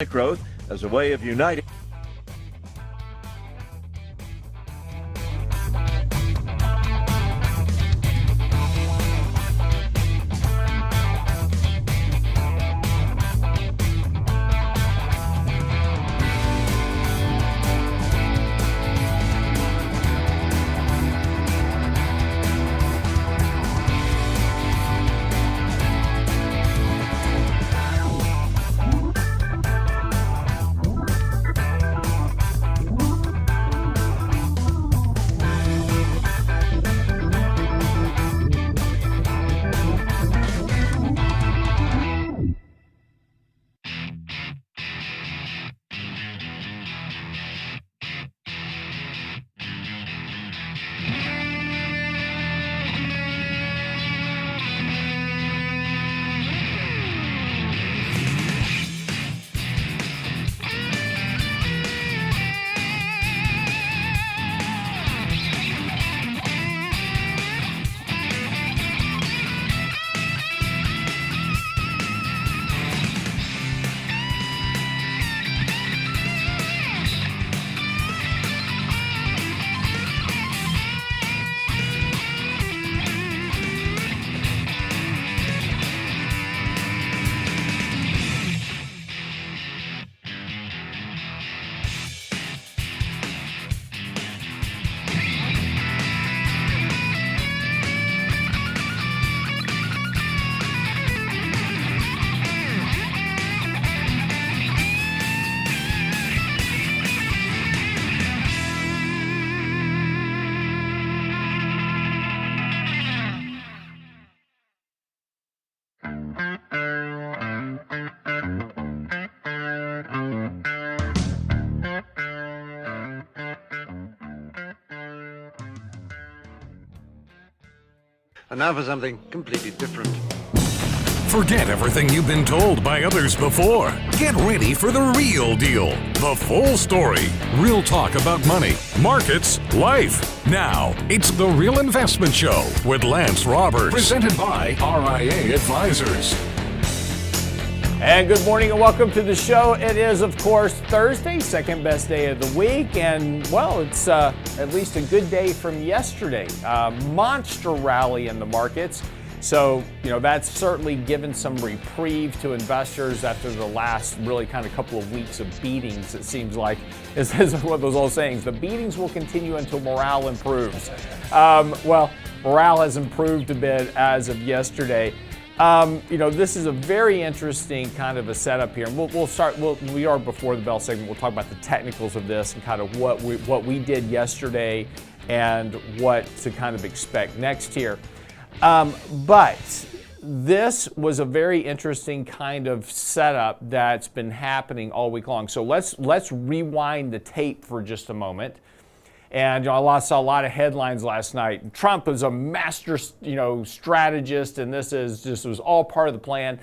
growth as a way of uniting. And now for something completely different. Forget everything you've been told by others before. Get ready for the real deal, the full story. Real talk about money, markets, life. Now, it's The Real Investment Show with Lance Roberts. Presented by RIA Advisors. And good morning and welcome to the show. It is, of course, Thursday, second best day of the week. And, well, it's at least a good day from yesterday. Monster rally in the markets. So, that's certainly given some reprieve to investors after the last really kind of couple of weeks of beatings, it seems like. Is what those old sayings. The beatings will continue until morale improves. Well, morale has improved a bit as of yesterday. This is a very interesting kind of a setup here. And we'll start. We are before the bell segment. We'll talk about the technicals of this and kind of what we did yesterday and what to kind of expect next here. But this was a very interesting kind of setup that's been happening all week long. So let's rewind the tape for just a moment. And I saw a lot of headlines last night. Trump is a master, strategist, and this was all part of the plan.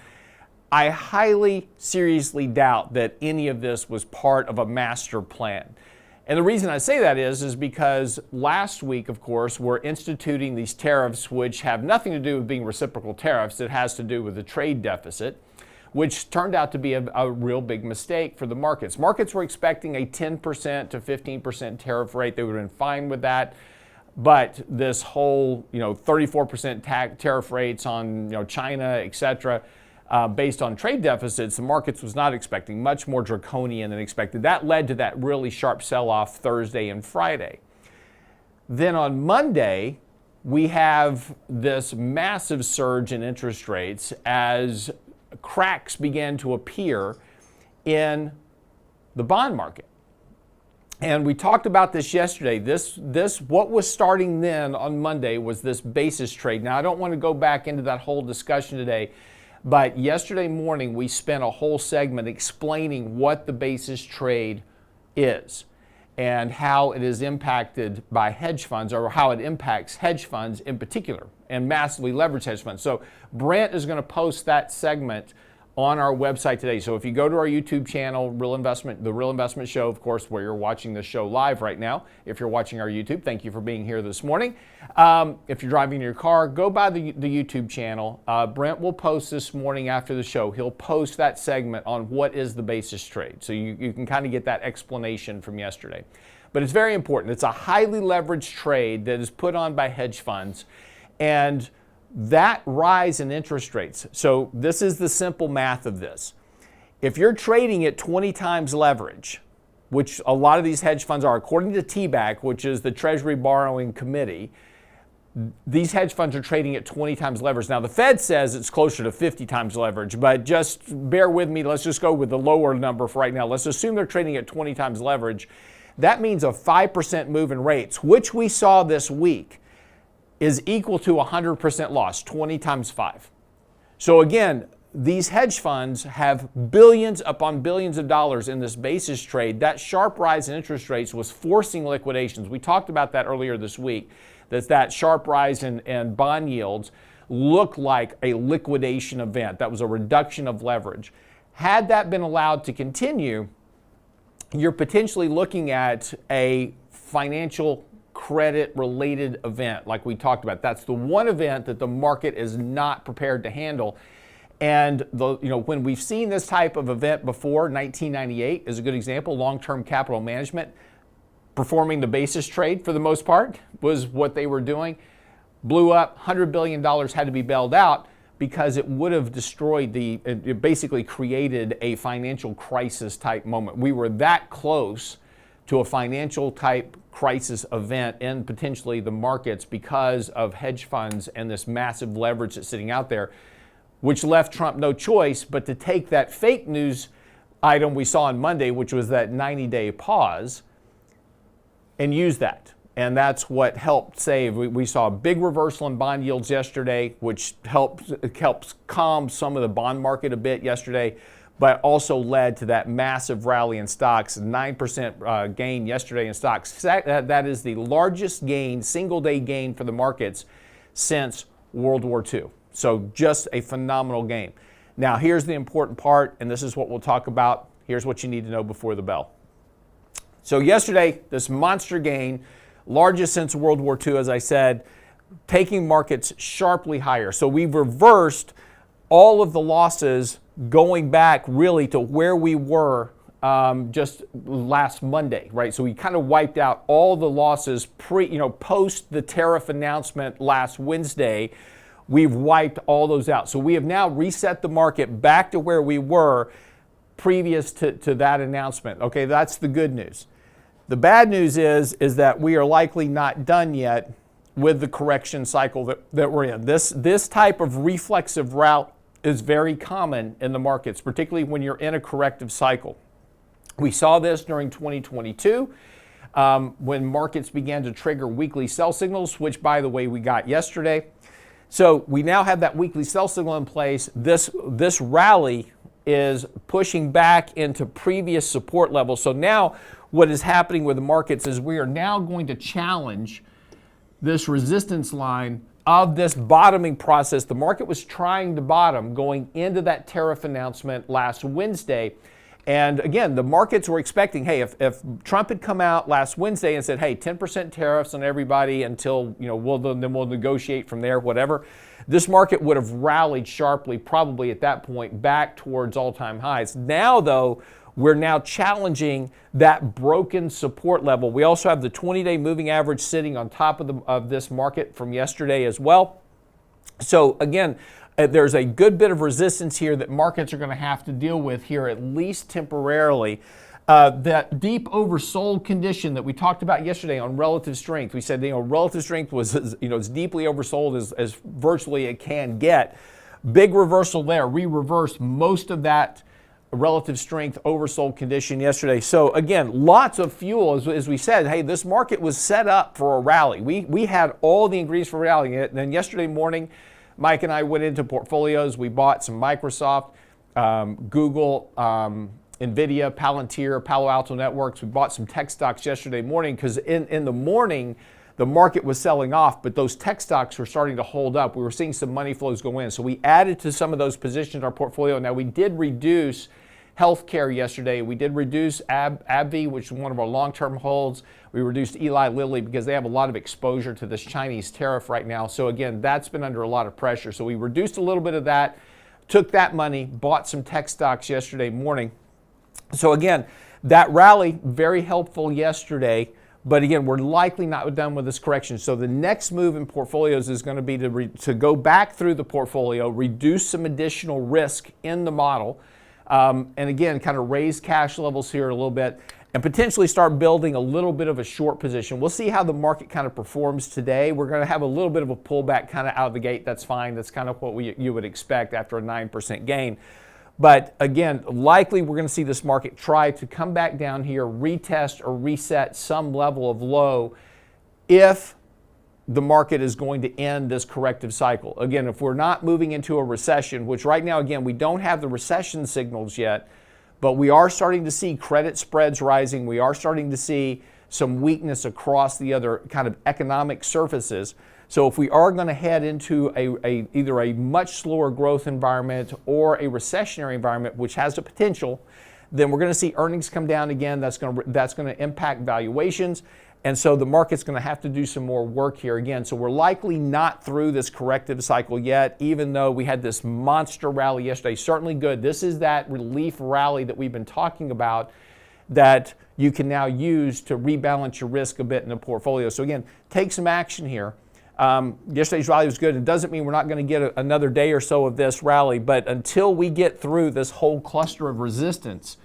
I highly, seriously doubt that any of this was part of a master plan. And the reason I say that is because last week, of course, we're instituting these tariffs, which have nothing to do with being reciprocal tariffs. It has to do with the trade deficit, which turned out to be a real big mistake for the markets. Markets were expecting a 10% to 15% tariff rate. They would have been fine with that. But this whole, 34% tariff rates on, China, et cetera, based on trade deficits, the markets was not expecting, much more draconian than expected. That led to that really sharp sell-off Thursday and Friday. Then on Monday, we have this massive surge in interest rates as cracks began to appear in the bond market. And we talked about this yesterday. This what was starting then on Monday was this basis trade. Now, I don't want to go back into that whole discussion today, but yesterday morning we spent a whole segment explaining what the basis trade is and how it is impacted by hedge funds, or how it impacts hedge funds in particular, and massively leveraged hedge funds. So Brent is going to post that segment on our website today. So if you go to our YouTube channel, The Real Investment Show, of course, where you're watching this show live right now. If you're watching our YouTube, thank you for being here this morning. If you're driving in your car, go by the YouTube channel. Brent will post this morning after the show. He'll post that segment on what is the basis trade. So you can kind of get that explanation from yesterday. But it's very important. It's a highly leveraged trade that is put on by hedge funds. And that rise in interest rates. So this is the simple math of this. If you're trading at 20 times leverage, which a lot of these hedge funds are, according to TBAC, which is the Treasury Borrowing Committee, these hedge funds are trading at 20 times leverage. Now, the Fed says it's closer to 50 times leverage, but just bear with me. Let's just go with the lower number for right now. Let's assume they're trading at 20 times leverage. That means a 5% move in rates, which we saw this week, is equal to 100% loss, 20 times 5. So again, these hedge funds have billions upon billions of dollars in this basis trade. That sharp rise in interest rates was forcing liquidations. We talked about that earlier this week, that sharp rise in bond yields looked like a liquidation event. That was a reduction of leverage. Had that been allowed to continue, you're potentially looking at a financial credit-related event like we talked about. That's the one event that the market is not prepared to handle. And when we've seen this type of event before, 1998 is a good example. Long-term capital management, performing the basis trade for the most part, was what they were doing. Blew up, $100 billion had to be bailed out because it would have destroyed it basically created a financial crisis type moment. We were that close to a financial type crisis event in potentially the markets because of hedge funds and this massive leverage that's sitting out there, which left Trump no choice but to take that fake news item we saw on Monday, which was that 90-day pause, and use that. And that's what helped save. We saw a big reversal in bond yields yesterday, which helps calm some of the bond market a bit yesterday, but also led to that massive rally in stocks, 9% gain yesterday in stocks. That is the largest gain, single-day gain for the markets since World War II. So just a phenomenal gain. Now, here's the important part, and this is what we'll talk about. Here's what you need to know before the bell. So yesterday, this monster gain, largest since World War II, as I said, taking markets sharply higher. So we've reversed all of the losses going back really to where we were just last Monday, right? So we kind of wiped out all the losses post the tariff announcement last Wednesday. We've wiped all those out. So we have now reset the market back to where we were previous to that announcement. Okay, that's the good news. The bad news is that we are likely not done yet with the correction cycle that we're in. This type of reflexive route is very common in the markets, particularly when you're in a corrective cycle. We saw this during 2022 when markets began to trigger weekly sell signals, which, by the way, we got yesterday. So we now have that weekly sell signal in place. This rally is pushing back into previous support levels. So now what is happening with the markets is we are now going to challenge this resistance line of this bottoming process. The market was trying to bottom going into that tariff announcement last Wednesday. And again, the markets were expecting, hey, if Trump had come out last Wednesday and said, hey, 10% tariffs on everybody until, we'll negotiate from there, whatever, this market would have rallied sharply, probably at that point, back towards all-time highs. Now, though, we're now challenging that broken support level. We also have the 20-day moving average sitting on top of this market from yesterday as well. So again, there's a good bit of resistance here that markets are going to have to deal with here, at least temporarily. That deep oversold condition that we talked about yesterday on relative strength. We said, relative strength was as deeply oversold as virtually it can get. Big reversal there. We reversed most of that relative strength oversold condition yesterday. So again, lots of fuel, as we said. Hey, this market was set up for a rally. We had all the ingredients for rallying it. And then yesterday morning, Mike and I went into portfolios. We bought some Microsoft, Google, NVIDIA, Palantir, Palo Alto Networks. We bought some tech stocks yesterday morning because in the morning, the market was selling off, but those tech stocks were starting to hold up. We were seeing some money flows go in. So we added to some of those positions in our portfolio. Now, we did reduce healthcare yesterday. We did reduce AbbVie, which is one of our long-term holds. We reduced Eli Lilly because they have a lot of exposure to this Chinese tariff right now. So again, that's been under a lot of pressure. So we reduced a little bit of that, took that money, bought some tech stocks yesterday morning. So again, that rally, very helpful yesterday. But again, we're likely not done with this correction. So the next move in portfolios is going to be to go back through the portfolio, reduce some additional risk in the model, and again, kind of raise cash levels here a little bit and potentially start building a little bit of a short position. We'll see how the market kind of performs today. We're going to have a little bit of a pullback kind of out of the gate. That's fine. That's kind of what you would expect after a 9% gain. But again, likely we're going to see this market try to come back down here, retest or reset some level of low if the market is going to end this corrective cycle. Again, if we're not moving into a recession, which right now, again, we don't have the recession signals yet, but we are starting to see credit spreads rising. We are starting to see some weakness across the other kind of economic surfaces. So if we are going to head into either a much slower growth environment or a recessionary environment, which has the potential, then we're going to see earnings come down again. That's going to impact valuations. And so the market's going to have to do some more work here again. So we're likely not through this corrective cycle yet, even though we had this monster rally yesterday. Certainly good. This is that relief rally that we've been talking about that you can now use to rebalance your risk a bit in the portfolio. So again, take some action here. Yesterday's rally was good. It doesn't mean we're not going to get another day or so of this rally, but until we get through this whole cluster of resistance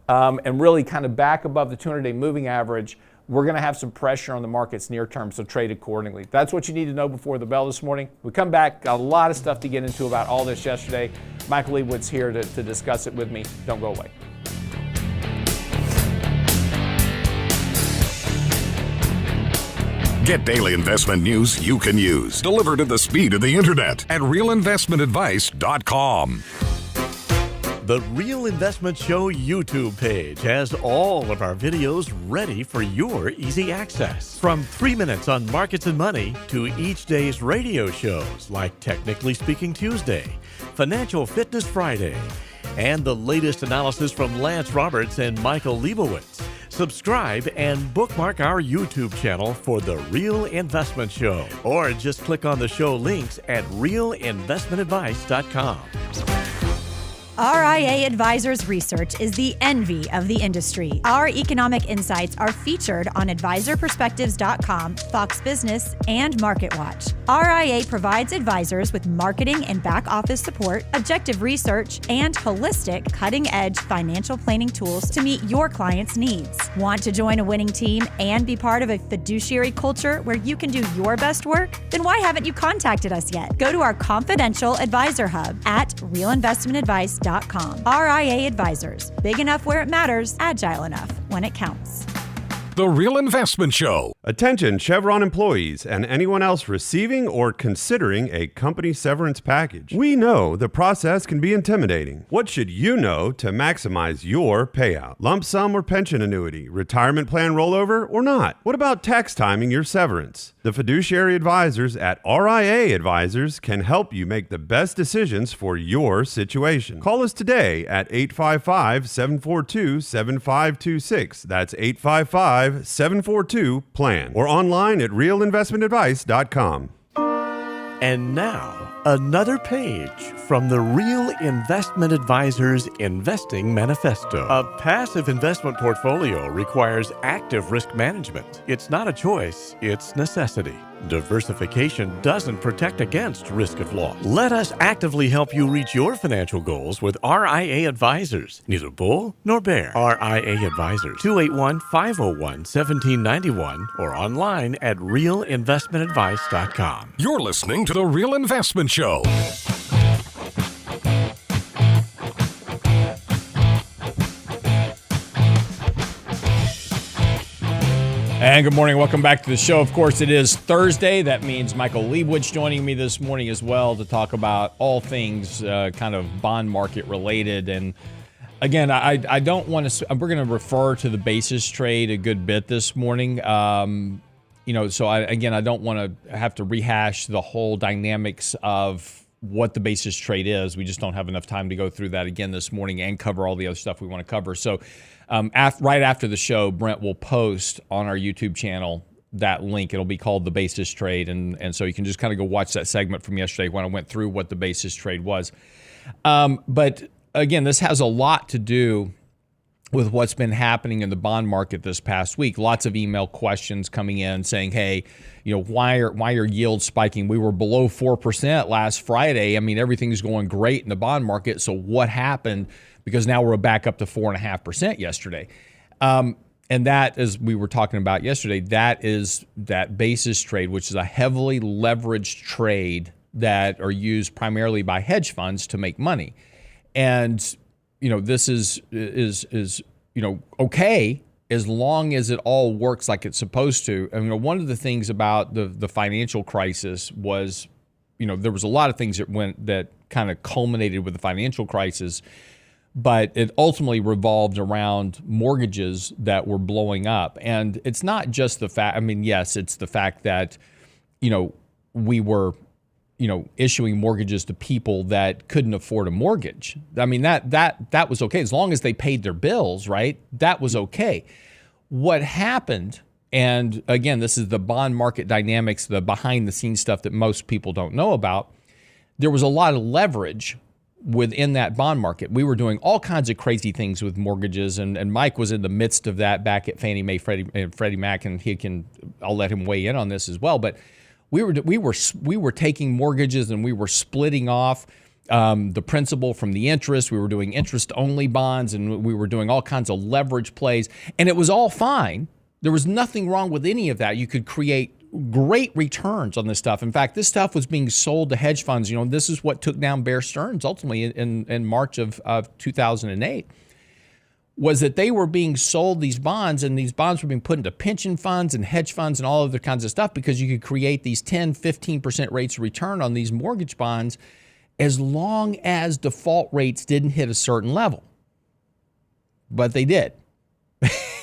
and really kind of back above the 200-day moving average, we're going to have some pressure on the markets near term, so trade accordingly. That's what you need to know before the bell this morning. We come back, got a lot of stuff to get into about all this yesterday. Michael Leibowitz here to discuss it with me. Don't go away. Get daily investment news you can use, delivered at the speed of the internet at realinvestmentadvice.com. The Real Investment Show YouTube page has all of our videos ready for your easy access. From 3 minutes on markets and money to each day's radio shows like Technically Speaking Tuesday, Financial Fitness Friday, and the latest analysis from Lance Roberts and Michael Leibowitz. Subscribe and bookmark our YouTube channel for The Real Investment Show, or just click on the show links at realinvestmentadvice.com. RIA Advisors Research is the envy of the industry. Our economic insights are featured on advisorperspectives.com, Fox Business, and MarketWatch. RIA provides advisors with marketing and back office support, objective research, and holistic, cutting-edge financial planning tools to meet your clients' needs. Want to join a winning team and be part of a fiduciary culture where you can do your best work? Then why haven't you contacted us yet? Go to our confidential advisor hub at realinvestmentadvice.com. RIA Advisors. Big enough where it matters, agile enough when it counts. The Real Investment Show. Attention Chevron employees and anyone else receiving or considering a company severance package. We know the process can be intimidating. What should you know to maximize your payout? Lump sum or pension annuity, retirement plan rollover or not? What about tax timing your severance? The fiduciary advisors at RIA Advisors can help you make the best decisions for your situation. Call us today at 855-742-7526. That's 855-742-PLAN or online at realinvestmentadvice.com. And now, another page from the Real Investment Advisors Investing Manifesto. A passive investment portfolio requires active risk management. It's not a choice, it's necessity. Diversification doesn't protect against risk of loss. Let us actively help you reach your financial goals with RIA Advisors. Neither bull nor bear. RIA Advisors, 281-501-1791 or online at realinvestmentadvice.com. You're listening to The Real Investment Show. And good morning. Welcome back to the show. Of course, it is Thursday. That means Michael Leibowitz joining me this morning as well to talk about all things kind of bond market related. And again, I don't want to, we're going to refer to the basis trade a good bit this morning. so I don't want to have to rehash the whole dynamics of what the basis trade is. We just don't have enough time to go through that again this morning and cover all the other stuff we want to cover. So right after the show, Brent will post on our YouTube channel that link. It'll be called The Basis Trade. And so you can just kind of go watch that segment from yesterday when I went through what the basis trade was. But again, this has a lot to do with what's been happening in the bond market this past week. Lots of email questions coming in saying, hey, why are yields spiking? We were below 4% last Friday. I mean, everything's going great in the bond market. So what happened? Because now we're back up to 4.5% yesterday. And that, as we were talking about yesterday, that is that basis trade, which is a heavily leveraged trade that are used primarily by hedge funds to make money. And this is okay as long as it all works like it's supposed to. I mean, one of the things about the financial crisis was, there was a lot of things that kind of culminated with the financial crisis, but it ultimately revolved around mortgages that were blowing up. And it's not just the fact, yes, it's the fact that, we were issuing mortgages to people that couldn't afford a mortgage. I mean, that was okay. As long as they paid their bills, right? That was okay. What happened, and again, this is the bond market dynamics, the behind the scenes stuff that most people don't know about. There was a lot of leverage within that bond market. We were doing all kinds of crazy things with mortgages, and Mike was in the midst of that back at Fannie Mae, Freddie Mac, and I'll let him weigh in on this as well. But we were taking mortgages and we were splitting off the principal from the interest. We were doing interest-only bonds, and we were doing all kinds of leverage plays, and it was all fine. There was nothing wrong with any of that. You could create great returns on this stuff. In fact, this stuff was being sold to hedge funds. This is what took down Bear Stearns ultimately in March of 2008. Was that they were being sold these bonds, and these bonds were being put into pension funds and hedge funds and all other kinds of stuff because you could create these 10, 15% rates of return on these mortgage bonds as long as default rates didn't hit a certain level. But they did.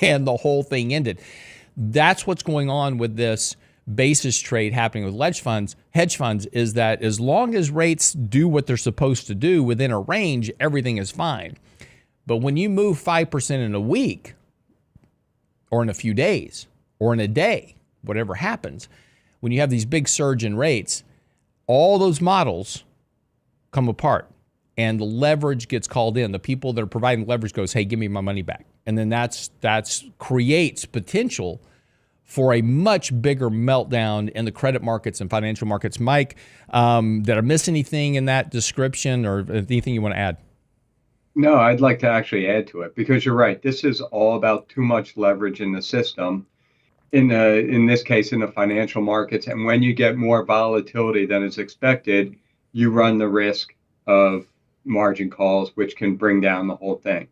And the whole thing ended. That's what's going on with this basis trade happening with hedge funds, is that as long as rates do what they're supposed to do within a range, everything is fine. But when you move 5% in a week, or in a few days, or in a day, whatever happens, when you have these big surge in rates, all those models come apart and the leverage gets called in. The people that are providing leverage goes, hey, give me my money back. And then that's creates potential for a much bigger meltdown in the credit markets and financial markets. Mike, did I miss anything in that description or anything you want to add? No, I'd like to actually add to it because you're right. This is all about too much leverage in the system. In this case, in the financial markets. And when you get more volatility than is expected, you run the risk of margin calls, which can bring down the whole thing.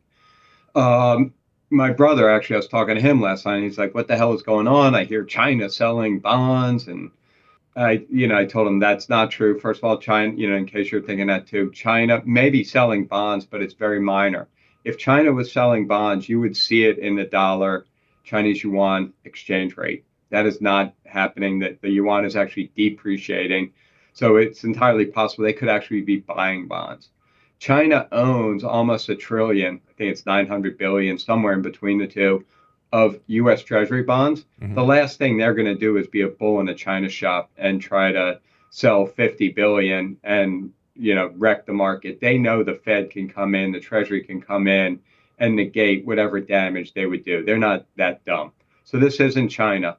My brother, actually, I was talking to him last night. He's like, what the hell is going on? I hear China selling bonds. And I told him that's not true. First of all, China, in case you're thinking that too, China may be selling bonds, but it's very minor. If China was selling bonds, you would see it in the dollar Chinese yuan exchange rate. That is not happening. That the yuan is actually depreciating. So it's entirely possible they could actually be buying bonds. China owns almost $1 trillion. I think it's 900 billion, somewhere in between the two, of U.S. Treasury bonds. Mm-hmm. The last thing they're going to do is be a bull in a China shop and try to sell 50 billion and, wreck the market. They know the Fed can come in, the Treasury can come in and negate whatever damage they would do. They're not that dumb. So this isn't China.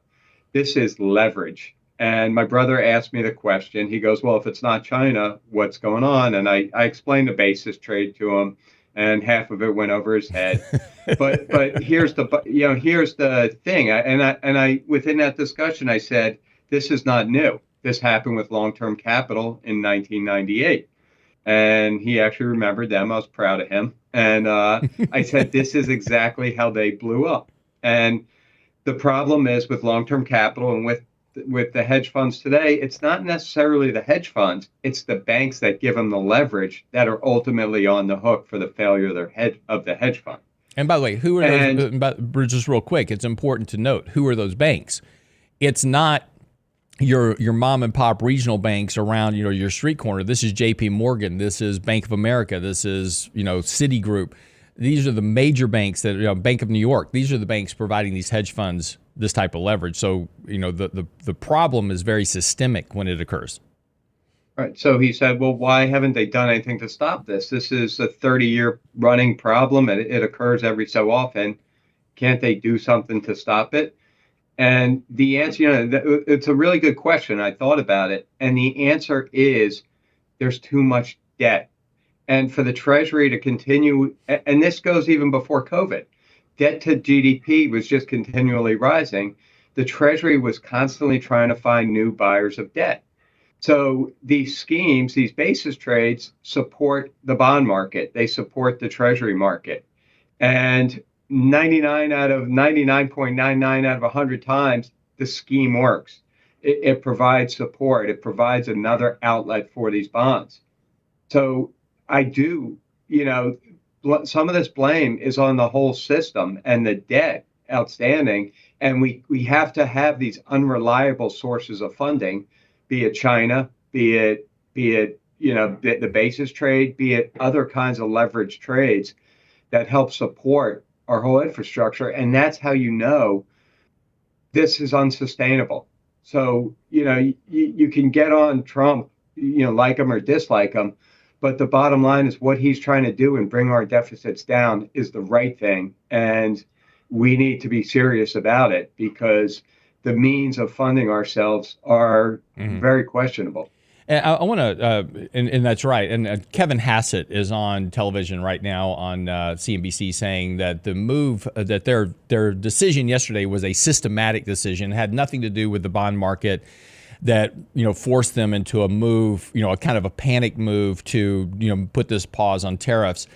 This is leverage. And my brother asked me the question. He goes, well, if it's not China, what's going on? And I explained the basis trade to him, and half of it went over his head. But here's the thing. I within that discussion, I said, this is not new. This happened with long-term capital in 1998. And he actually remembered them. I was proud of him. And I said, this is exactly how they blew up. And the problem is with long-term capital and with the hedge funds today, it's not necessarily the hedge funds. It's the banks that give them the leverage that are ultimately on the hook for the failure of the hedge fund. And by the way, who are those? Just real quick, it's important to note, who are those banks? it's not your mom and pop regional banks around, your street corner. This is JP Morgan. This is Bank of America. This is, Citigroup. These are the major banks that, Bank of New York. These are the banks providing these hedge funds this type of leverage. So, the problem is very systemic when it occurs. Right. So he said, well, why haven't they done anything to stop this? This is a 30-year running problem, and it occurs every so often. Can't they do something to stop it? And the answer, it's a really good question. I thought about it. And the answer is there's too much debt. And for the Treasury to continue, and this goes even before COVID, debt to GDP was just continually rising. The Treasury was constantly trying to find new buyers of debt. So these schemes, these basis trades support the bond market. They support the Treasury market. And 99.99 out of 100 times, the scheme works. It provides support. It provides another outlet for these bonds. So I do, some of this blame is on the whole system and the debt outstanding. And we have to have these unreliable sources of funding, be it China, be it the basis trade, be it other kinds of leverage trades that help support our whole infrastructure. And that's how this is unsustainable. So, you can get on Trump, like him or dislike him, but the bottom line is what he's trying to do and bring our deficits down is the right thing. And we need to be serious about it because the means of funding ourselves are very questionable. And I want to, and that's right. And Kevin Hassett is on television right now on CNBC saying that the move, that their decision yesterday was a systematic decision, had nothing to do with the bond market, that forced them into a move, a kind of a panic move to put this pause on tariffs.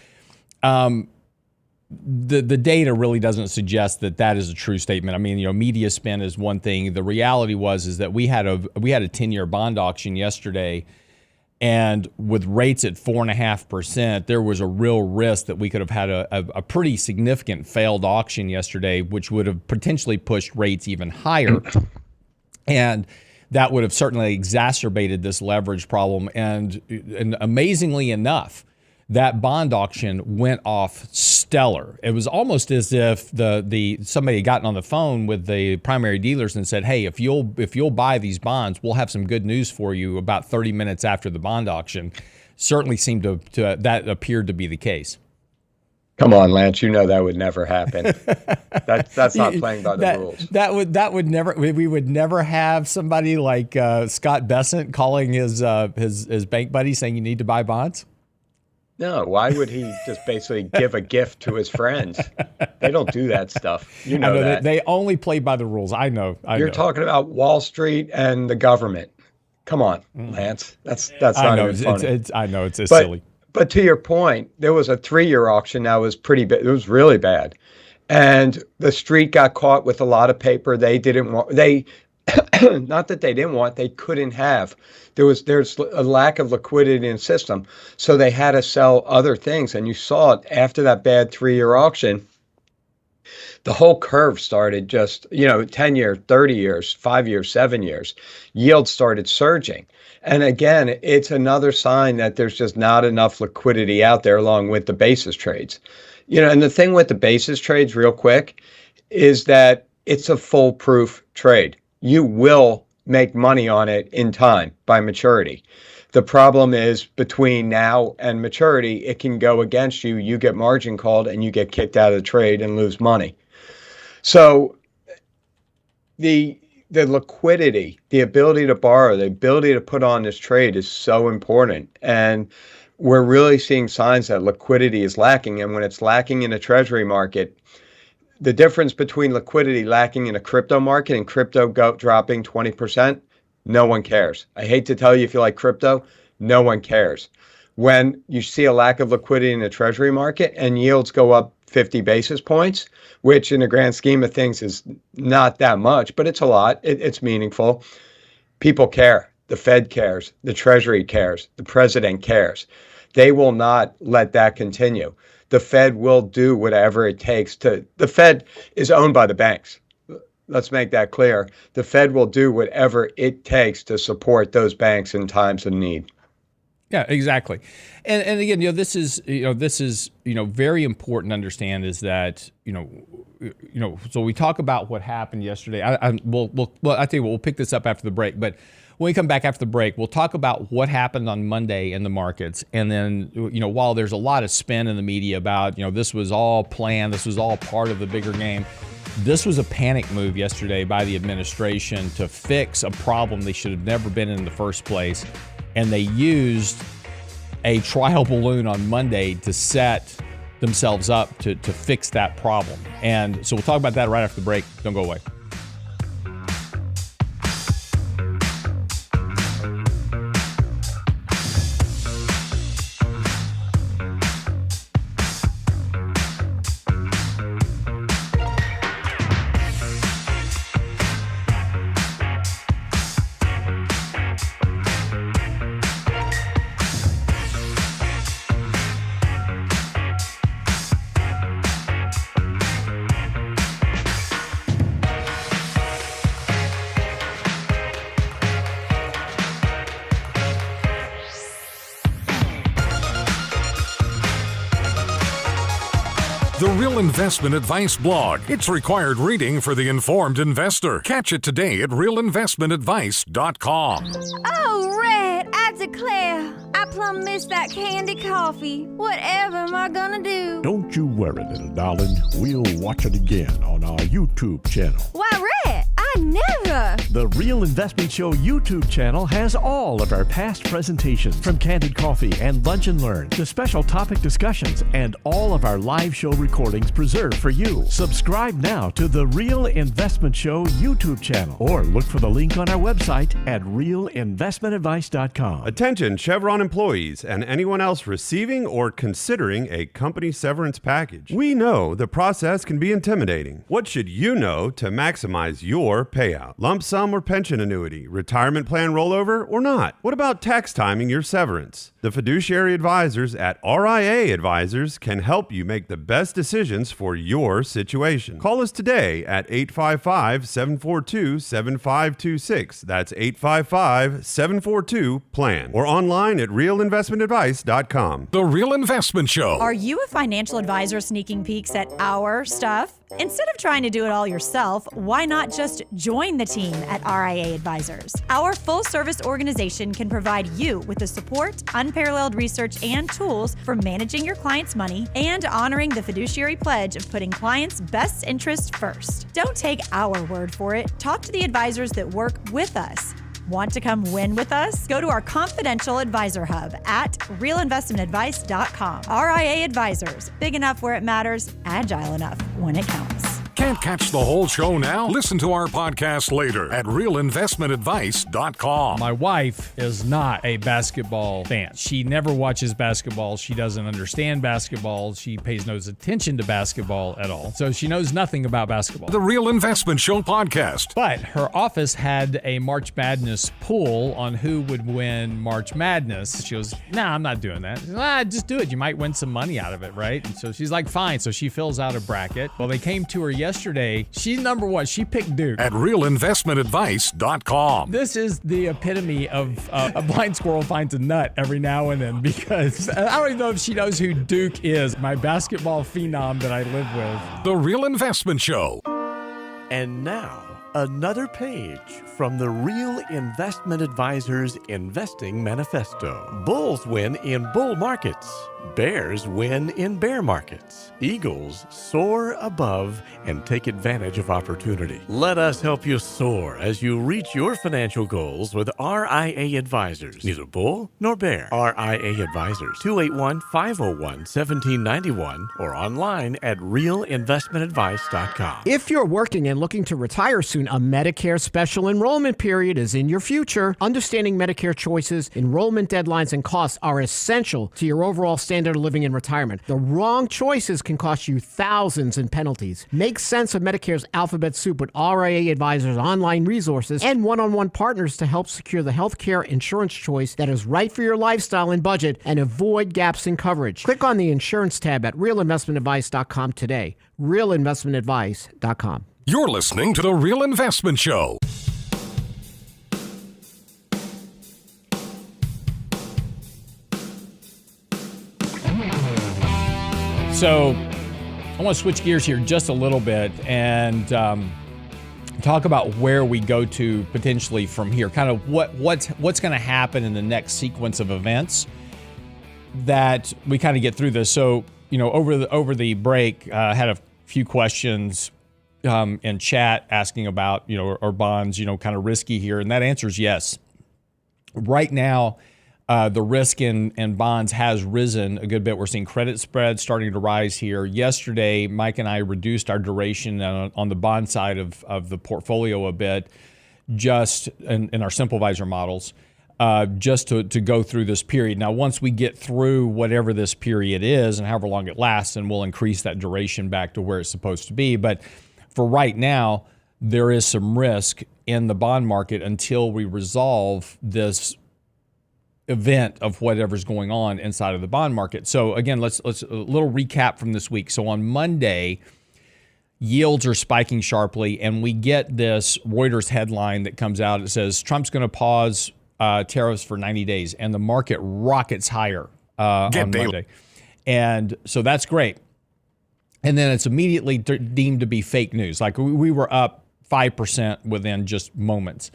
The data really doesn't suggest that is a true statement. I mean, media spin is one thing. The reality is that we had a 10-year bond auction yesterday, and with rates at 4.5%, there was a real risk that we could have had a pretty significant failed auction yesterday, which would have potentially pushed rates even higher, and that would have certainly exacerbated this leverage problem. And amazingly enough, that bond auction went off stellar. It was almost as if somebody had gotten on the phone with the primary dealers and said, "Hey, if you'll buy these bonds, we'll have some good news for you." About 30 minutes after the bond auction, certainly seemed to that appeared to be the case. Come on, Lance. That would never happen. That's not playing by the rules. That would never. We would never have somebody like Scott Bessent calling his bank buddy saying you need to buy bonds. No, why would he just basically give a gift to his friends? They don't do that stuff. I know that. They only play by the rules. I know. You're talking about Wall Street and the government. Come on, Lance. That's not even funny. I know it's silly. But to your point, there was a 3-year auction that was pretty bad. It was really bad. And the street got caught with a lot of paper they didn't want. Not that they didn't want, they couldn't have. There's a lack of liquidity in the system. So they had to sell other things. And you saw it after that bad 3-year auction. The whole curve started just, 10 years, 30 years, 5 years, 7 years. Yields started surging. And again, it's another sign that there's just not enough liquidity out there along with the basis trades. And the thing with the basis trades, real quick, is that it's a foolproof trade. You will make money on it in time by maturity. The problem is between now and maturity, it can go against you. You get margin called and you get kicked out of the trade and lose money. So the liquidity, the ability to borrow, the ability to put on this trade is so important. And we're really seeing signs that liquidity is lacking. And when it's lacking in a treasury market, the difference between liquidity lacking in a crypto market and crypto dropping 20%, no one cares. I hate to tell you if you like crypto, no one cares. When you see a lack of liquidity in the treasury market and yields go up 50 basis points, which in the grand scheme of things is not that much, but it's a lot. It's meaningful. People care. The Fed cares. The Treasury cares. The president cares. They will not let that continue. The Fed will do whatever it takes to. The Fed is owned by the banks. Let's make that clear. The Fed will do whatever it takes to support those banks in times of need. Yeah, exactly. And again, this is very important to understand is that, so we talk about what happened yesterday. I tell you what, we'll pick this up after the break, but when we come back after the break, we'll talk about what happened on Monday in the markets. And then, while there's a lot of spin in the media about, this was all planned, this was all part of the bigger game, this was a panic move yesterday by the administration to fix a problem they should have never been in the first place. And they used a trial balloon on Monday to set themselves up to fix that problem. And so we'll talk about that right after the break. Don't go away. The Real Investment Advice blog. It's required reading for the informed investor. Catch it today at realinvestmentadvice.com. Oh, Red, I declare, I plumb missed that candy coffee. Whatever am I gonna do? Don't you worry, little darling. We'll watch it again on our YouTube channel. Why, Red, I never. The Real Investment Show YouTube channel has all of our past presentations, from Candid Coffee and Lunch and Learn to special topic discussions, and all of our live show recordings preserved for you. Subscribe now to the Real Investment Show YouTube channel, or look for the link on our website at realinvestmentadvice.com. Attention Chevron employees and anyone else receiving or considering a company severance package. We know the process can be intimidating. What should you know to maximize your payout? Lump sum or pension annuity, retirement plan rollover or not? What about tax timing your severance? The fiduciary advisors at RIA Advisors can help you make the best decisions for your situation. Call us today at 855-742-7526. That's 855-742-PLAN. Or online at realinvestmentadvice.com. The Real Investment Show. Are you a financial advisor sneaking peeks at our stuff? Instead of trying to do it all yourself, why not just join the team at RIA Advisors? Our full-service organization can provide you with the support, unparalleled research, and tools for managing your clients' money and honoring the fiduciary pledge of putting clients' best interests first. Don't take our word for it. Talk to the advisors that work with us. Want to come win with us? Go to our confidential advisor hub at realinvestmentadvice.com. RIA Advisors, big enough where it matters, agile enough when it counts. Can't catch the whole show now? Listen to our podcast later at realinvestmentadvice.com. My wife is not a basketball fan. She never watches basketball. She doesn't understand basketball. She pays no attention to basketball at all. So she knows nothing about basketball. The Real Investment Show podcast. But her office had a March Madness pool on who would win March Madness. She goes, I'm not doing that. Just do it. You might win some money out of it, right? And so she's like, fine. So she fills out a bracket. Well, they came to her yesterday. She's number one. She picked Duke. At realinvestmentadvice.com. This is the epitome of a blind squirrel finds a nut every now and then, because I don't even know if she knows who Duke is, my basketball phenom that I live with. The Real Investment Show. And now, another page from the Real Investment Advisors Investing Manifesto. Bulls win in bull markets. Bears win in bear markets. Eagles soar above and take advantage of opportunity. Let us help you soar as you reach your financial goals with RIA Advisors. Neither bull nor bear. RIA Advisors, 281-501-1791 or online at realinvestmentadvice.com. If you're working and looking to retire soon, a Medicare special enrollment period is in your future. Understanding Medicare choices, enrollment deadlines, and costs are essential to your overall standard of living in retirement. The wrong choices can cost you thousands in penalties. Make sense of Medicare's alphabet soup with RIA Advisors online resources and one-on-one partners to help secure the healthcare insurance choice that is right for your lifestyle and budget and avoid gaps in coverage. Click on the insurance tab at realinvestmentadvice.com today. realinvestmentadvice.com. You're listening to The Real Investment Show. So I want to switch gears here just a little bit and talk about where we go to potentially from here, kind of what's going to happen in the next sequence of events that we kind of get through this. So, over the break, I had a few questions in chat asking about, are bonds, kind of risky here? And that answer is yes. Right now, the risk in bonds has risen a good bit. We're seeing credit spreads starting to rise here. Yesterday, Mike and I reduced our duration on the bond side of the portfolio a bit, just in our simple visor models, just to go through this period. Now, once we get through whatever this period is and however long it lasts, then we'll increase that duration back to where it's supposed to be. But for right now, there is some risk in the bond market until we resolve this event of whatever's going on inside of the bond market. So again, let's a little recap from this week. So on Monday, yields are spiking sharply, and we get this Reuters headline that comes out. It says Trump's going to pause tariffs for 90 days, and the market rockets higher on Monday. And so that's great. And then it's immediately deemed to be fake news. Like we were up 5% within just moments.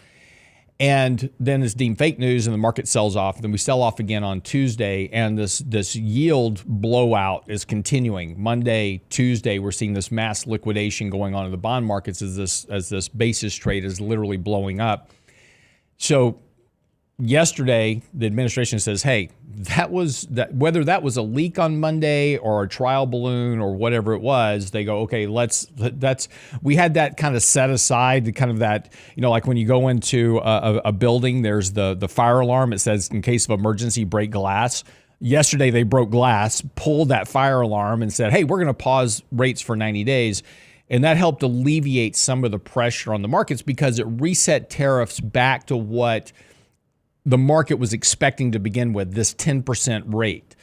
And then it's deemed fake news and the market sells off. Then we sell off again on Tuesday, and this yield blowout is continuing. Monday, Tuesday, we're seeing this mass liquidation going on in the bond markets as this basis trade is literally blowing up. So yesterday, the administration says, hey, whether that was a leak on Monday or a trial balloon or whatever it was, they go, okay, we had that kind of set aside, kind of that, like when you go into a building, there's the fire alarm. It says, in case of emergency, break glass. Yesterday, they broke glass, pulled that fire alarm and said, hey, we're going to pause rates for 90 days. And that helped alleviate some of the pressure on the markets because it reset tariffs back to what the market was expecting to begin with, this 10% rate.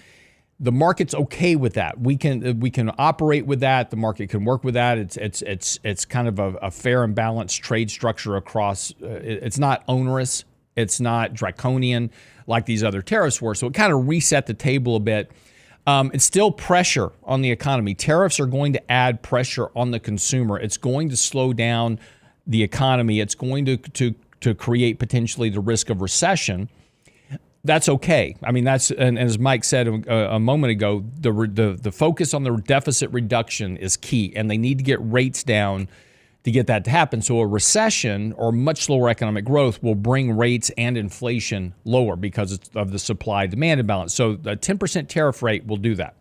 The market's okay with that. We can operate with that. The market can work with that. It's kind of a fair and balanced trade structure across. It's not onerous. It's not draconian like these other tariffs were. So it kind of reset the table a bit. It's still pressure on the economy. Tariffs are going to add pressure on the consumer. It's going to slow down the economy. It's going to create potentially the risk of recession. That's okay. I mean, and as Mike said a moment ago, the focus on the deficit reduction is key, and they need to get rates down to get that to happen. So a recession or much slower economic growth will bring rates and inflation lower because of the supply-demand imbalance. So the 10% tariff rate will do that.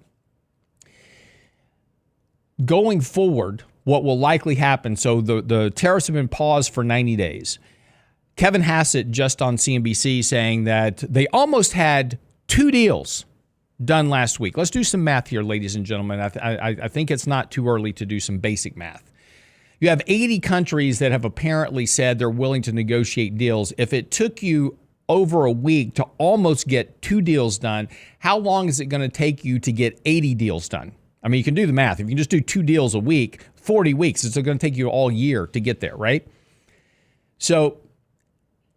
Going forward, what will likely happen, so the tariffs have been paused for 90 days. Kevin Hassett just on CNBC saying that they almost had 2 deals done last week. Let's do some math here, ladies and gentlemen. I think it's not too early to do some basic math. You have 80 countries that have apparently said they're willing to negotiate deals. If it took you over a week to almost get 2 deals done, how long is it going to take you to get 80 deals done? I mean, you can do the math. If you can just do 2 deals a week, 40 weeks, it's going to take you all year to get there, right? So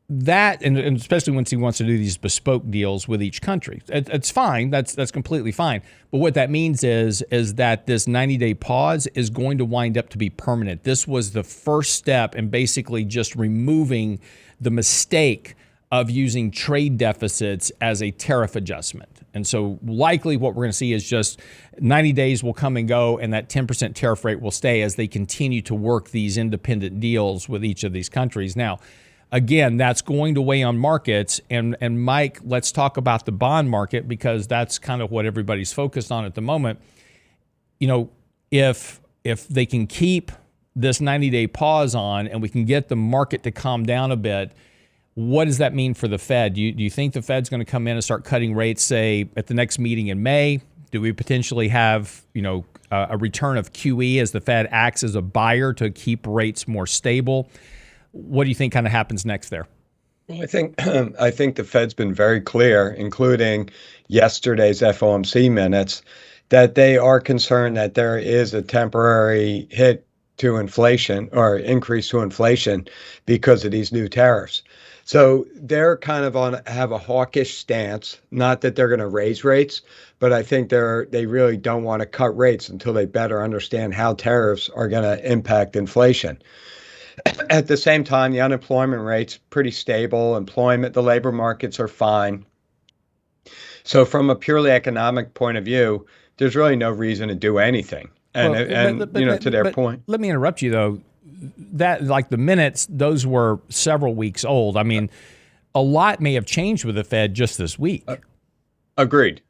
that, and especially once he wants to do these bespoke deals with each country, it's fine. That's completely fine. But what that means is that this 90-day pause is going to wind up to be permanent. This was the first step in basically just removing the mistake of using trade deficits as a tariff adjustment. And so likely what we're going to see is just 90 days will come and go, and that 10% tariff rate will stay as they continue to work these independent deals with each of these countries. Now, again, that's going to weigh on markets. And Mike, let's talk about the bond market because that's kind of what everybody's focused on at the moment. If they can keep this 90-day pause on and we can get the market to calm down a bit, what does that mean for the Fed? Do you think the Fed's going to come in and start cutting rates, say, at the next meeting in May? Do we potentially have, a return of QE as the Fed acts as a buyer to keep rates more stable? What do you think kind of happens next there? Well, I think the Fed's been very clear, including yesterday's FOMC minutes, that they are concerned that there is a temporary hit to inflation or increase to inflation because of these new tariffs. So they're kind of have a hawkish stance. Not that they're going to raise rates, but I think they really don't want to cut rates until they better understand how tariffs are going to impact inflation. At the same time, the unemployment rate's pretty stable. The labor markets are fine. So from a purely economic point of view, there's really no reason to do anything. And to their point. Let me interrupt you though. That like the minutes, those were several weeks old. I mean, a lot may have changed with the Fed just this week. Agreed.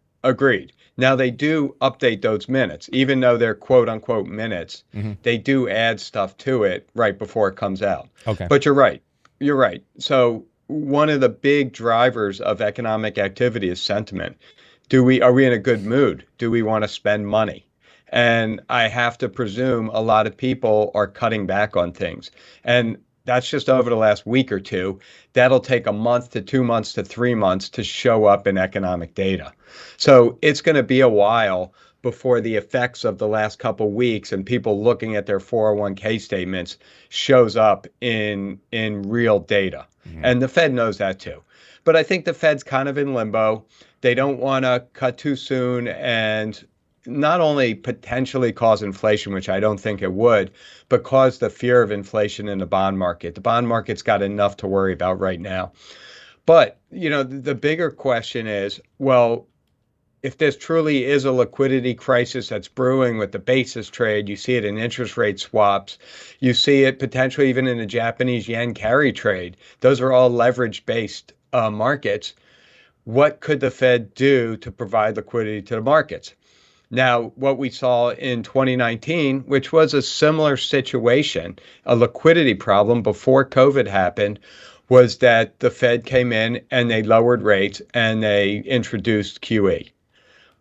Now they do update those minutes, even though they're quote unquote minutes. Mm-hmm. They do add stuff to it right before it comes out. Okay. But you're right. So one of the big drivers of economic activity is sentiment. Are we in a good mood? Do we want to spend money? And I have to presume a lot of people are cutting back on things. And that's just over the last week or two. That'll take a month to 2 months to 3 months to show up in economic data. So it's going to be a while before the effects of the last couple of weeks and people looking at their 401k statements shows up in real data. Mm-hmm. And the Fed knows that too. But I think the Fed's kind of in limbo. They don't want to cut too soon and not only potentially cause inflation, which I don't think it would, but cause the fear of inflation in the bond market. The bond market's got enough to worry about right now. But, the bigger question is, well, if this truly is a liquidity crisis that's brewing with the basis trade, you see it in interest rate swaps, you see it potentially even in the Japanese yen carry trade. Those are all leverage-based markets. What could the Fed do to provide liquidity to the markets? Now, what we saw in 2019, which was a similar situation, a liquidity problem before COVID happened, was that the Fed came in and they lowered rates and they introduced QE.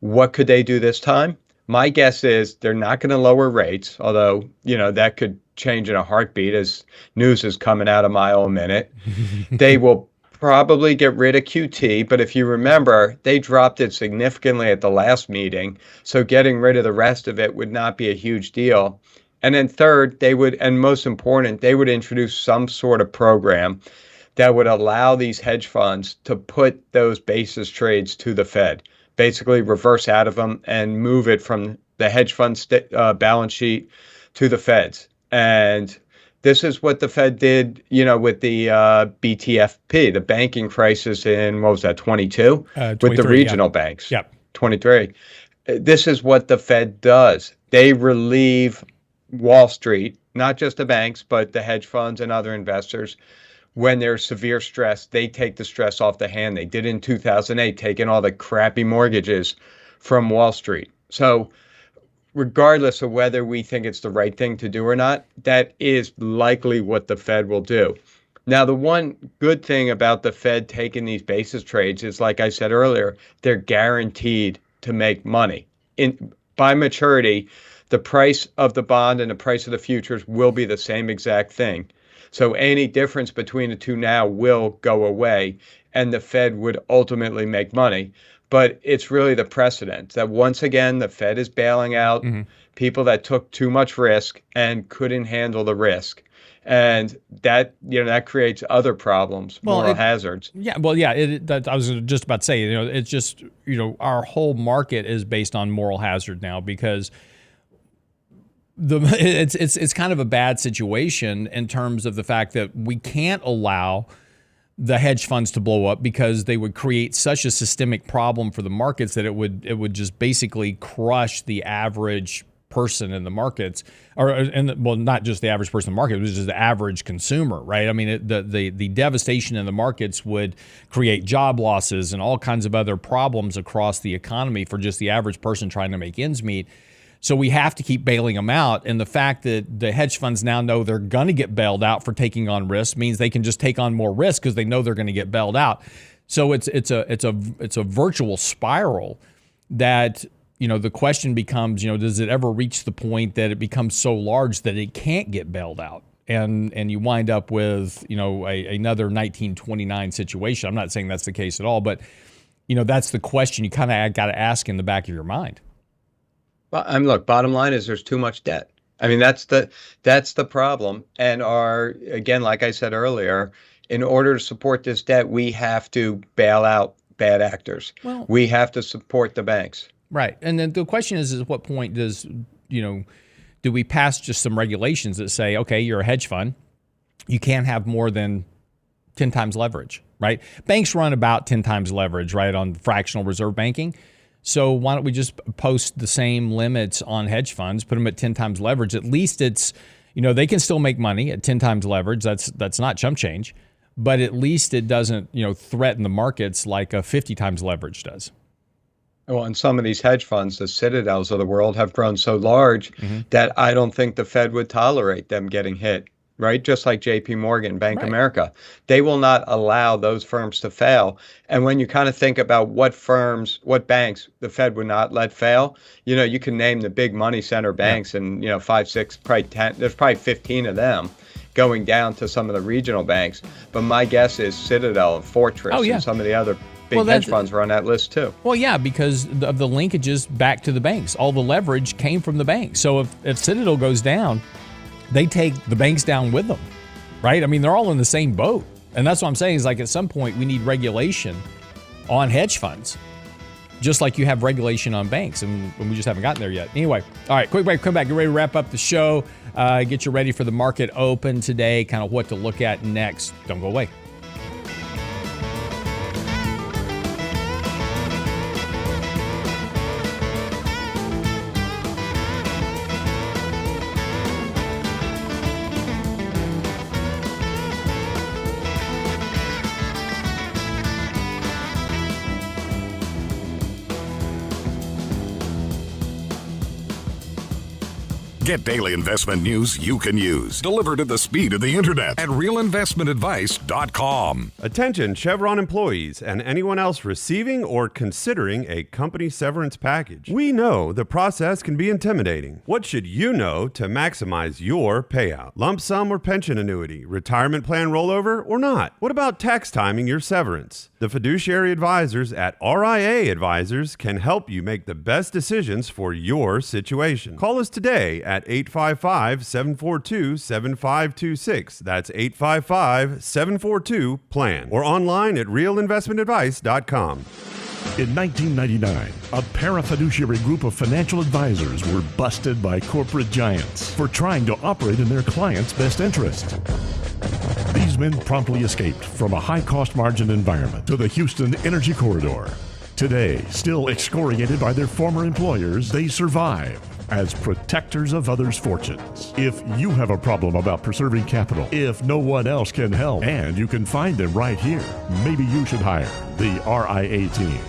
What could they do this time? My guess is they're not going to lower rates, although, that could change in a heartbeat as news is coming out a mile a minute. They will probably get rid of QT, but if you remember, they dropped it significantly at the last meeting, so getting rid of the rest of it would not be a huge deal. And then third, and most important, they would introduce some sort of program that would allow these hedge funds to put those basis trades to the Fed, basically reverse out of them and move it from the hedge fund balance sheet to the Fed's. And this is what the Fed did, with the BTFP, the banking crisis in, 22? With the regional banks. Yep. 23. This is what the Fed does. They relieve Wall Street, not just the banks, but the hedge funds and other investors. When there's severe stress, they take the stress off the hand. They did in 2008, taking all the crappy mortgages from Wall Street. So regardless of whether we think it's the right thing to do or not, that is likely what the Fed will do. Now, the one good thing about the Fed taking these basis trades is, like I said earlier, they're guaranteed to make money. By maturity, the price of the bond and the price of the futures will be the same exact thing. So any difference between the two now will go away, and the Fed would ultimately make money. But it's really the precedent that once again, the Fed is bailing out people that took too much risk and couldn't handle the risk. And that, that creates other problems, moral hazards. Yeah. Well, yeah, I was just about to say, it's just, our whole market is based on moral hazard now because it's kind of a bad situation in terms of the fact that we can't allow the hedge funds to blow up because they would create such a systemic problem for the markets that it would just basically crush the average person in the markets, not just the average person in the market, it was just the average consumer, right? I mean, the devastation in the markets would create job losses and all kinds of other problems across the economy for just the average person trying to make ends meet. So we have to keep bailing them out. And the fact that the hedge funds now know they're going to get bailed out for taking on risk means they can just take on more risk because they know they're going to get bailed out. So it's a virtual spiral that, the question becomes, does it ever reach the point that it becomes so large that it can't get bailed out? And you wind up with, another 1929 situation. I'm not saying that's the case at all, but, that's the question you kind of got to ask in the back of your mind. Look, bottom line is there's too much debt. I mean, that's the problem. And again, like I said earlier, in order to support this debt, we have to bail out bad actors. Well, we have to support the banks. Right. And then the question is at what point do we pass just some regulations that say, okay, you're a hedge fund, you can't have more than 10 times leverage, right? Banks run about 10 times leverage, right, on fractional reserve banking. So why don't we just post the same limits on hedge funds, put them at 10 times leverage? At least it's, they can still make money at 10 times leverage. That's not chump change, but at least it doesn't, threaten the markets like a 50 times leverage does. Well, and some of these hedge funds, the Citadels of the world, have grown so large that I don't think the Fed would tolerate them getting hit, right? Just like JP Morgan, Bank of America. They will not allow those firms to fail. And when you kind of think about what banks the Fed would not let fail, you can name the big money center banks and, 5, 6, probably 10, there's probably 15 of them going down to some of the regional banks. But my guess is Citadel and Fortress and some of the other big hedge funds are on that list too. Well, yeah, because of the linkages back to the banks. All the leverage came from the banks. So if Citadel goes down, they take the banks down with them, right? I mean, they're all in the same boat. And that's what I'm saying is like at some point we need regulation on hedge funds, just like you have regulation on banks. And we just haven't gotten there yet. Anyway, all right, quick break, come back. Get ready to wrap up the show. Get you ready for the market open today, kind of what to look at next. Don't go away. Get daily investment news you can use, delivered at the speed of the internet at realinvestmentadvice.com. Attention Chevron employees and anyone else receiving or considering a company severance package. We know the process can be intimidating. What should you know to maximize your payout? Lump sum or pension annuity, retirement plan rollover or not? What about tax timing your severance? The fiduciary advisors at RIA Advisors can help you make the best decisions for your situation. Call us today at 855-742-7526. That's 855-742-PLAN. Or online at realinvestmentadvice.com. In 1999, a parafiduciary group of financial advisors were busted by corporate giants for trying to operate in their clients' best interest. These men promptly escaped from a high-cost margin environment to the Houston Energy Corridor. Today, still excoriated by their former employers, they survive as protectors of others' fortunes. If you have a problem about preserving capital, if no one else can help, and you can find them right here, maybe you should hire the RIA team.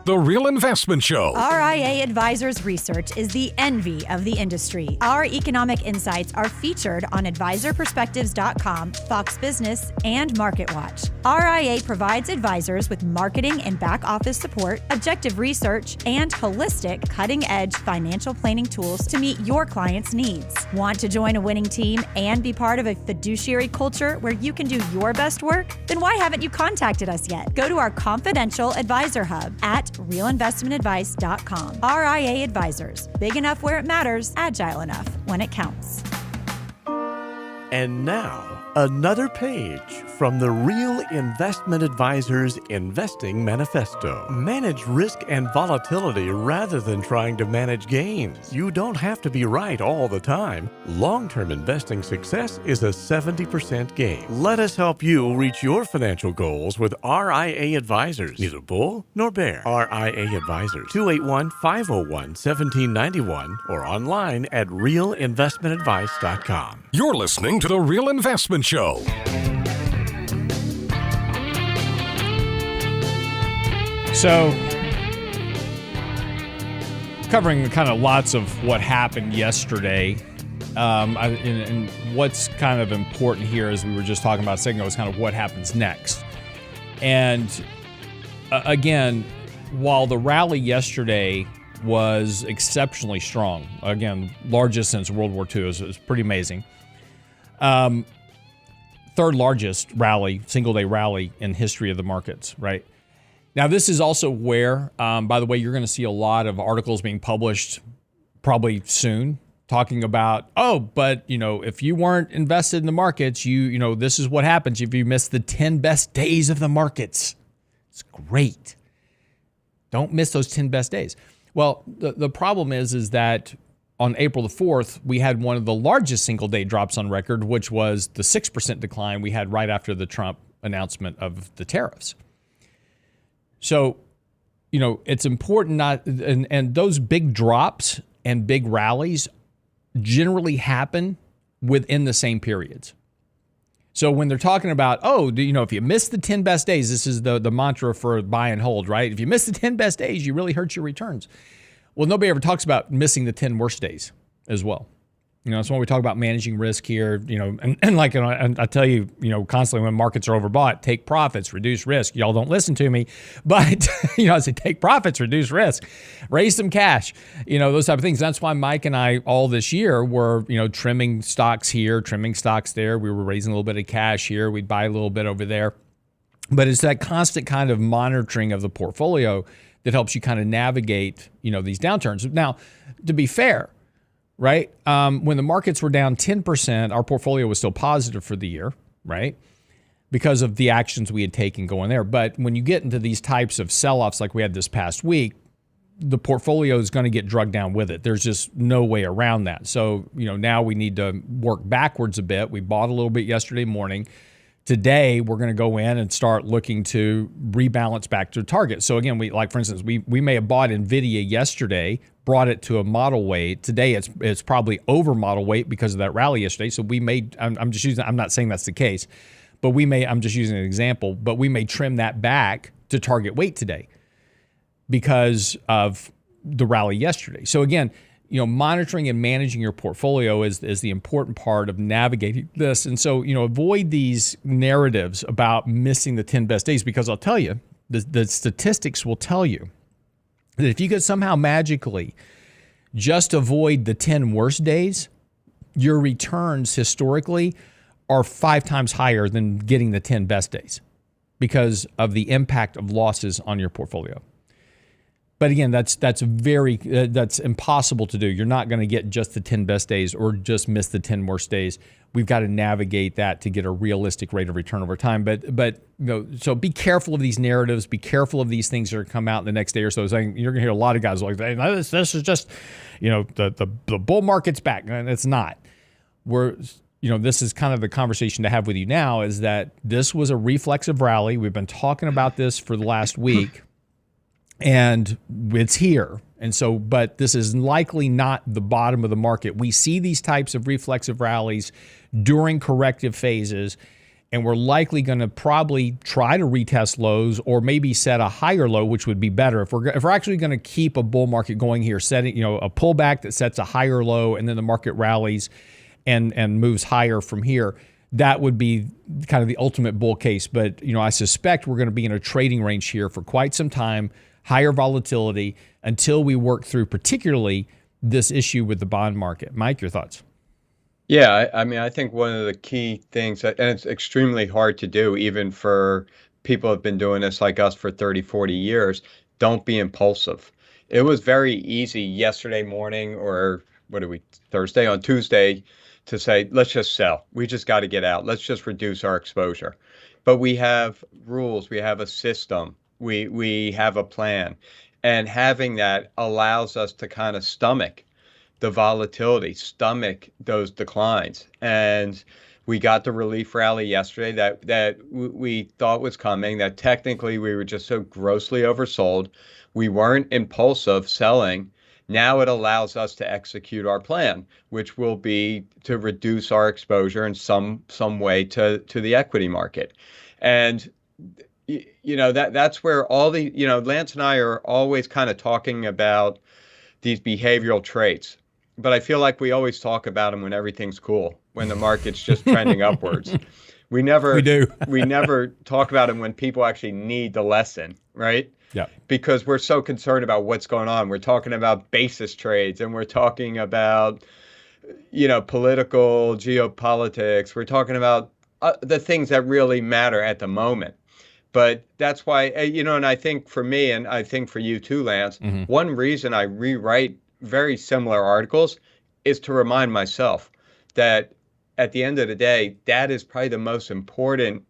The Real Investment Show. RIA Advisors Research is the envy of the industry. Our economic insights are featured on advisorperspectives.com, Fox Business, and MarketWatch. RIA provides advisors with marketing and back office support, objective research, and holistic, cutting-edge financial planning tools to meet your clients' needs. Want to join a winning team and be part of a fiduciary culture where you can do your best work? Then why haven't you contacted us yet? Go to our confidential advisor hub at realinvestmentadvice.com. RIA Advisors. Big enough where it matters, agile enough when it counts. And now, another page from the Real Investment Advisors Investing Manifesto. Manage risk and volatility rather than trying to manage gains. You don't have to be right all the time. Long-term investing success is a 70% gain. Let us help you reach your financial goals with RIA Advisors. Neither bull nor bear. RIA Advisors. 281-501-1791 or online at realinvestmentadvice.com. You're listening to The Real Investment Show. So, covering kind of lots of what happened yesterday, and what's kind of important here, as we were just talking about a second ago, is kind of what happens next. And again, while the rally yesterday was exceptionally strong, again, largest since World War II, it was pretty amazing. Third largest rally, single-day rally in history of the markets, right? Now, this is also where, by the way, you're going to see a lot of articles being published probably soon talking about, oh, but if you weren't invested in the markets, this is what happens if you miss the 10 best days of the markets. It's great. Don't miss those 10 best days. Well, the problem is that on April the 4th, we had one of the largest single day drops on record, which was the 6% decline we had right after the Trump announcement of the tariffs. So, it's important and those big drops and big rallies generally happen within the same periods. So when they're talking about, if you miss the 10 best days, this is the mantra for buy and hold, right? If you miss the 10 best days, you really hurt your returns. Well, nobody ever talks about missing the 10 worst days as well. That's when we talk about managing risk here, and I tell you, constantly when markets are overbought, take profits, reduce risk. Y'all don't listen to me, but, I say take profits, reduce risk, raise some cash, those type of things. That's why Mike and I all this year were, trimming stocks here, trimming stocks there. We were raising a little bit of cash here. We'd buy a little bit over there. But it's that constant kind of monitoring of the portfolio that helps you kind of navigate, these downturns. Now, to be fair, right? When the markets were down 10%, our portfolio was still positive for the year, right? Because of the actions we had taken going there. But when you get into these types of sell-offs like we had this past week, the portfolio is going to get drugged down with it. There's just no way around that. So, now we need to work backwards a bit. We bought a little bit yesterday morning. Today, we're going to go in and start looking to rebalance back to target. So again, for instance, we may have bought NVIDIA yesterday, brought it to a model weight. Today, it's probably over model weight because of that rally yesterday. So we may, I'm not saying that's the case, but I'm just using an example, but we may trim that back to target weight today because of the rally yesterday. So again, monitoring and managing your portfolio is the important part of navigating this. And so, avoid these narratives about missing the 10 best days, because I'll tell you, the statistics will tell you that if you could somehow magically just avoid the 10 worst days, your returns historically are 5 times higher than getting the 10 best days because of the impact of losses on your portfolio. But again, that's impossible to do. You're not going to get just the 10 best days or just miss the 10 worst days. We've got to navigate that to get a realistic rate of return over time. But so be careful of these narratives. Be careful of these things that are come out in the next day or so. Saying you're going to hear a lot of guys like, hey, this is just, the bull market's back, and it's not. This is kind of the conversation to have with you now. Is that this was a reflexive rally? We've been talking about this for the last week. And it's here. And so, but this is likely not the bottom of the market. We see these types of reflexive rallies during corrective phases, and we're likely going to probably try to retest lows or maybe set a higher low, which would be better. If we're actually going to keep a bull market going here, setting, a pullback that sets a higher low and then the market rallies and moves higher from here, that would be kind of the ultimate bull case. But, I suspect we're going to be in a trading range here for quite some time, higher volatility, until we work through particularly this issue with the bond market. Mike, your thoughts? Yeah, I think one of the key things, and it's extremely hard to do, even for people who have been doing this like us for 30, 40 years, don't be impulsive. It was very easy yesterday morning, or Thursday, on Tuesday, to say, let's just sell. We just got to get out. Let's just reduce our exposure. But we have rules. We have a system. We have a plan. And having that allows us to kind of stomach the volatility, stomach those declines. And we got the relief rally yesterday that we thought was coming, that technically we were just so grossly oversold. We weren't impulsive selling. Now it allows us to execute our plan, which will be to reduce our exposure in some way to the equity market. And that's where all the, Lance and I are always kind of talking about these behavioral traits, but I feel like we always talk about them when everything's cool, when the market's just trending upwards. We never talk about them when people actually need the lesson, right? Yeah. Because we're so concerned about what's going on. We're talking about basis trades, and we're talking about, political geopolitics. We're talking about the things that really matter at the moment. But that's why, and I think for me, and I think for you too, Lance, one reason I rewrite very similar articles is to remind myself that at the end of the day, that is probably the most important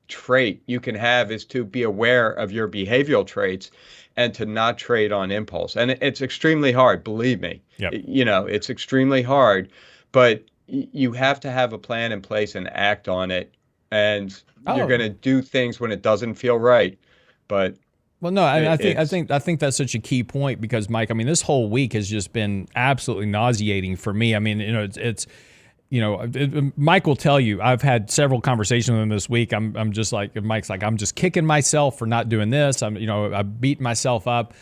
trait you can have, is to be aware of your behavioral traits and to not trade on impulse. And it's extremely hard, believe me. Yep. It's extremely hard, but you have to have a plan in place and act on it. And you're going to do things when it doesn't feel right. But well, no, I think that's such a key point, because Mike, I mean, this whole week has just been absolutely nauseating for me. I mean, it's Mike will tell you, I've had several conversations with him this week. I'm just like, Mike's like, I'm just kicking myself for not doing this. I beat myself up.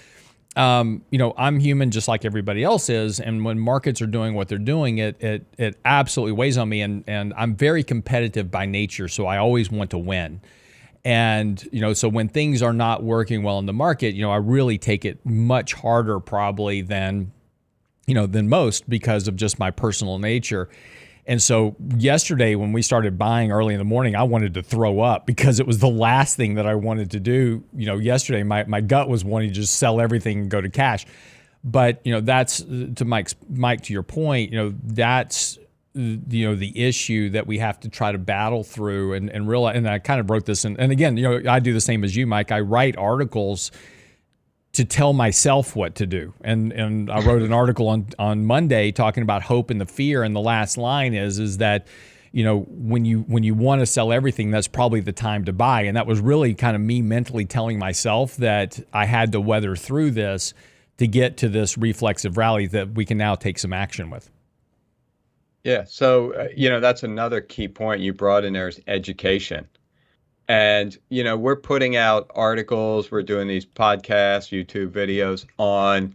I'm human just like everybody else is. And when markets are doing what they're doing, it absolutely weighs on me. And I'm very competitive by nature. So I always want to win. And, so when things are not working well in the market, I really take it much harder probably than most, because of just my personal nature. And so yesterday when we started buying early in the morning, I wanted to throw up, because it was the last thing that I wanted to do. Yesterday my gut was wanting to just sell everything and go to cash. But, that's to Mike, to your point, that's the issue that we have to try to battle through and realize. And I kind of wrote this, and again, I do the same as you, Mike. I write articles to tell myself what to do. And I wrote an article on Monday talking about hope and the fear. And the last line is that, when you want to sell everything, that's probably the time to buy. And that was really kind of me mentally telling myself that I had to weather through this to get to this reflexive rally that we can now take some action with. Yeah. So, that's another key point you brought in there, is education. And, we're putting out articles, we're doing these podcasts, YouTube videos on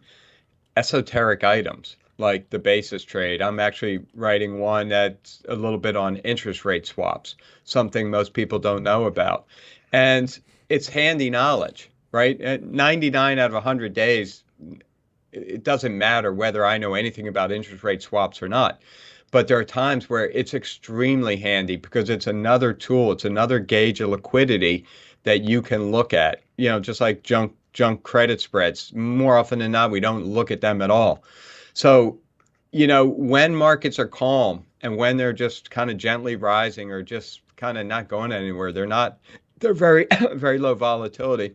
esoteric items like the basis trade. I'm actually writing one that's a little bit on interest rate swaps, something most people don't know about. And it's handy knowledge, right? At 99 out of 100 days, it doesn't matter whether I know anything about interest rate swaps or not. But there are times where it's extremely handy, because it's another tool, it's another gauge of liquidity that you can look at. Just like junk credit spreads. More often than not, we don't look at them at all. So, when markets are calm and when they're just kind of gently rising or just kind of not going anywhere, they're very, very low volatility.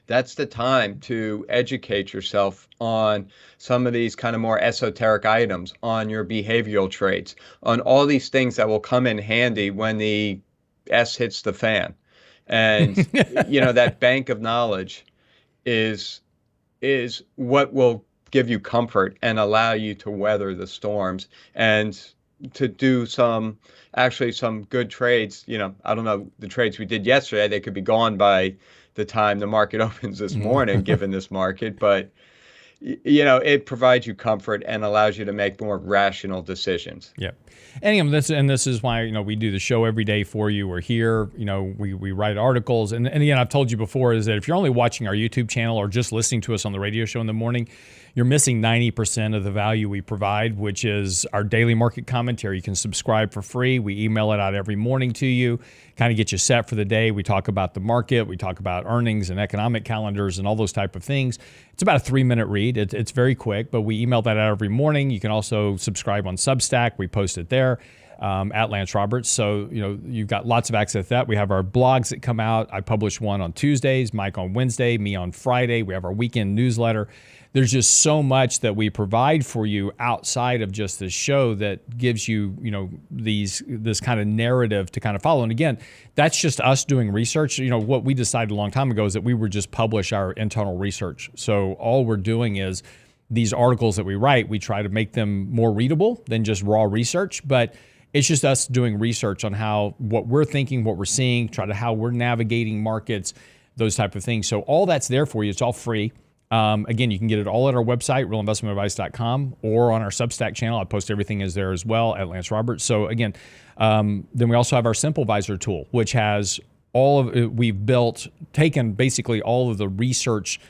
That's the time to educate yourself on some of these kind of more esoteric items, on your behavioral traits, on all these things that will come in handy when the S hits the fan. And, that bank of knowledge is what will give you comfort and allow you to weather the storms and to do some good trades. I don't know, the trades we did yesterday, they could be gone by the time the market opens this morning, given this market. But, it provides you comfort and allows you to make more rational decisions. Yeah. And this is why, we do the show every day for you. We're here, we write articles. And again, I've told you before, is that if you're only watching our YouTube channel or just listening to us on the radio show in the morning, you're missing 90% of the value we provide, which is our daily market commentary. You can subscribe for free. We email it out every morning to you, kind of get you set for the day. We talk about the market. We talk about earnings and economic calendars and all those type of things. It's about a 3-minute read. It's very quick, but we email that out every morning. You can also subscribe on Substack. We post it there at Lance Roberts. So, you've got lots of access to that. We have our blogs that come out. I publish one on Tuesdays, Mike on Wednesday, me on Friday. We have our weekend newsletter. There's just so much that we provide for you outside of just this show that gives you, this kind of narrative to kind of follow. And again, that's just us doing research. What we decided a long time ago is that we would just publish our internal research. So all we're doing is these articles that we write, we try to make them more readable than just raw research. But it's just us doing research on what we're thinking, what we're seeing, how we're navigating markets, those type of things. So all that's there for you. It's all free. Again, you can get it all at our website, realinvestmentadvice.com, or on our Substack channel. I post everything is there as well at Lance Roberts. So again, then we also have our Simple Visor tool, which has we've taken basically all of the research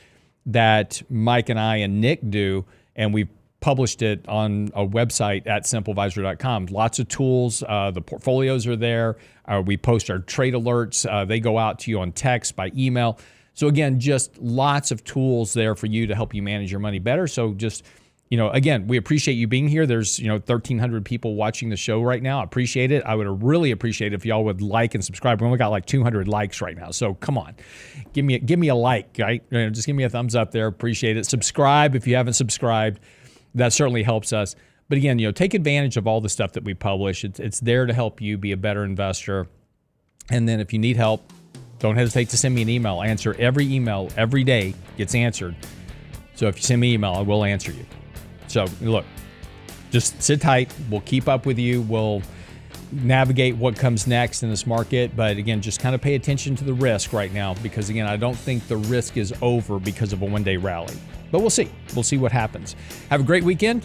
that Mike and I and Nick do, and we've published it on a website at simplevisor.com. Lots of tools. The portfolios are there. We post our trade alerts. They go out to you on text, by email. So again, just lots of tools there for you to help you manage your money better. So just again, we appreciate you being here. There's, 1,300 people watching the show right now. I appreciate it. I would really appreciate it if y'all would like and subscribe. We only got like 200 likes right now. So come on, give me a like, right? Just give me a thumbs up there. Appreciate it. Subscribe if you haven't subscribed. That certainly helps us. But again, take advantage of all the stuff that we publish. It's there to help you be a better investor. And then if you need help, don't hesitate to send me an email. I answer every email every day, gets answered. So if you send me an email, I will answer you. So look, just sit tight. We'll keep up with you. We'll navigate what comes next in this market. But again, just kind of pay attention to the risk right now, because again, I don't think the risk is over because of a one-day rally. But we'll see. We'll see what happens. Have a great weekend.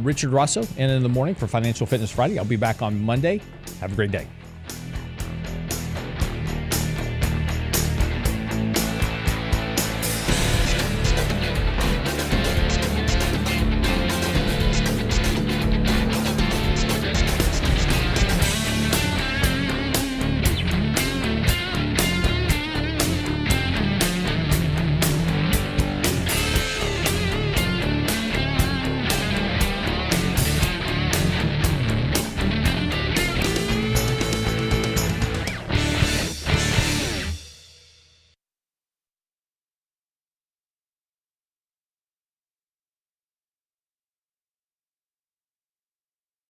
Richard Rosso in the morning for Financial Fitness Friday. I'll be back on Monday. Have a great day.